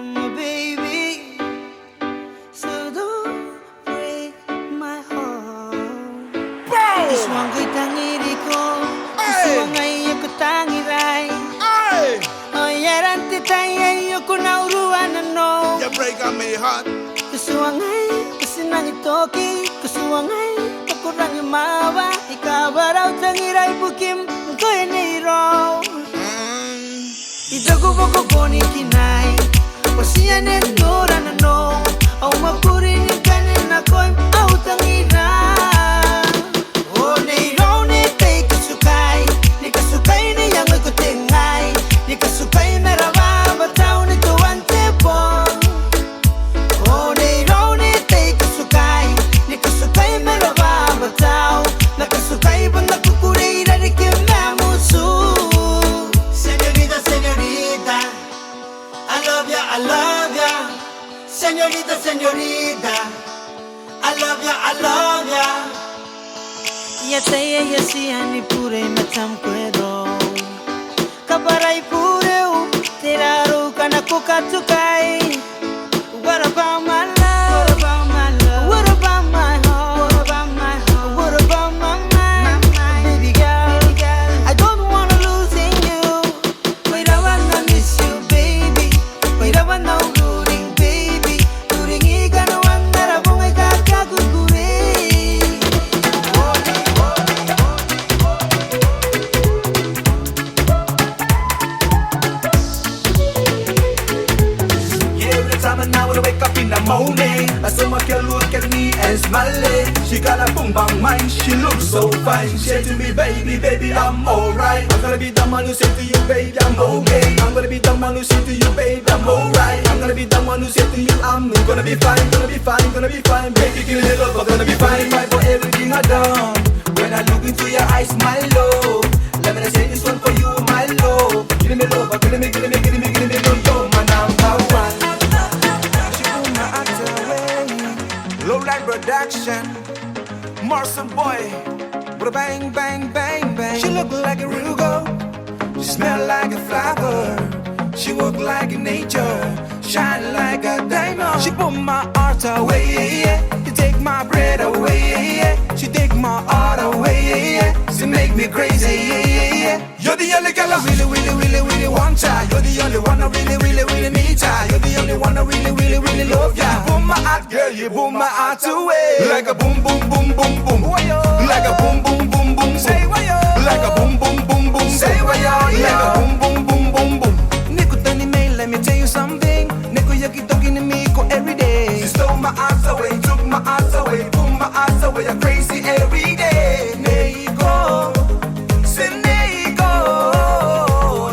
my baby. So don't break my heart. Iswang ko'y tangiri ko, iswang ay ako tangiray. Oyerante tayo ko na uruan ano. You break on me heart. Iswang ay kasi nang itoki, iswang ay pakurang imawa. Ikaw araw tangiray bukim ko'y niro. Itago ko koni kinay, pasiyan en nora na no. Au mapurin kanin na ko'y au tangira. Oh niro ni tay kasukay, ni kasukay ni yang ko tengay, ni kasukay meraba batao ni tuan tepon. Oh niro ni tay kasukay, ni kasukay meraba batao, na kasukay bang nakukuray na ni kimamusu. I love ya, señorita, señorita. I love ya, I love ya. Ya taya ya sihani pure macam kuero. Kabarai pure teraro kana kukatukai. What about my love? What about my love? What about my heart? What about my heart? What about my mind? Baby girl, I don't wanna losing you. Wait, I wanna miss you, baby. Wait, I wanna rooting, baby. Rooting ika na wandara bunga kakaguguri. Yeah, every time and now when I wake up in the morning, I saw my girl look at me and smiling. She got a boom bang mind, she looks so fine. She said to me, baby, baby, I'm alright. I'm gonna be the man who said to you, baby, I'm okay. I'm gonna be the man who said to you, baby, I'm alright. I'm gonna be the one who said to you, I'm gonna be fine, gonna be fine, gonna be fine. Baby, give me love, I'm gonna be fine. Fight for everything I done. When I look into your eyes, my love, let me say this one for you, my love. Give me love, give me, give me, give me, give me love, you're my number one. She pull my heart away. Low light production, Marson boy, with a bang, bang, bang, bang. She look like a real girl, she smell like a flower. She walk like a nature, shine like a diamond. She pull my heart away, yeah, yeah. You take my breath away, yeah, yeah. She take my heart away, yeah, yeah. She make me crazy, yeah, yeah, yeah. You're the only girl I really, really, really, really want ya. You're the only one I really, really, really need ya. You're the only one I really, really, really love ya. You pull my heart, girl, you pull my heart away. Like a boom, boom, boom, boom, boom. Like a boom, boom, boom, boom. Say why yo. Like a boom, boom, boom, boom. Say why yo. Like a boom, boom, boom, boom, boom. Let me tell you something. Nico, you keep talking to me every day. She stole my heart away, took my heart away, pulled my heart away. I'm crazy every day. Nico, say Nico,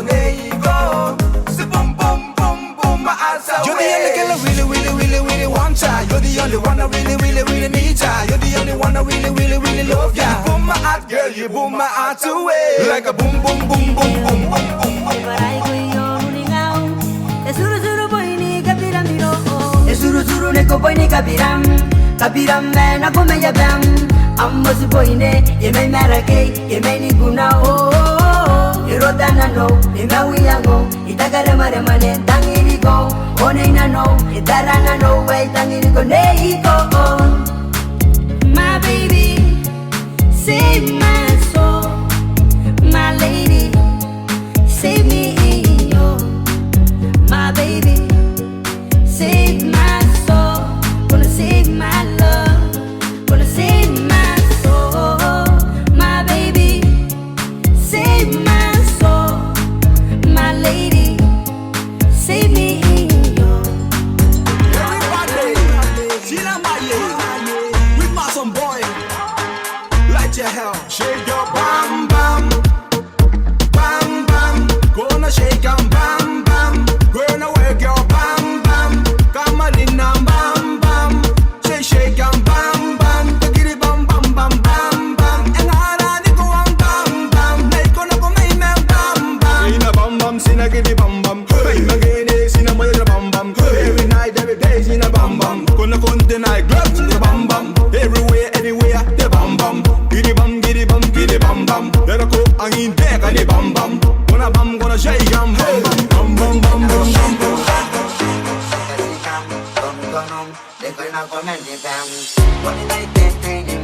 Nico. Say boom, boom, boom, boom, my heart away. You're the only girl I really, really, really, really want ya. You're the only one I really, really, really need ya. You're the only one I really, really, really love ya. You boom my heart, girl, you boom my heart away. Like a boom, boom, boom, boom, boom, boom, boom, boom. Suru neko boy ni kabiram, kabiram me na kome ya bam. Ambo si boy ne, ye me marake, ye me ni guna oh. Ye rota na no, ye me wiyango, itagare mare mane tangiri go. One na no, itara na no, way tangiri go nei go. My baby, save my soul, my lady, save me in you. My baby, save my soul, gonna save my love, gonna save my soul, my baby, save my soul, my lady, save me in you. na come ni bam. What did I think?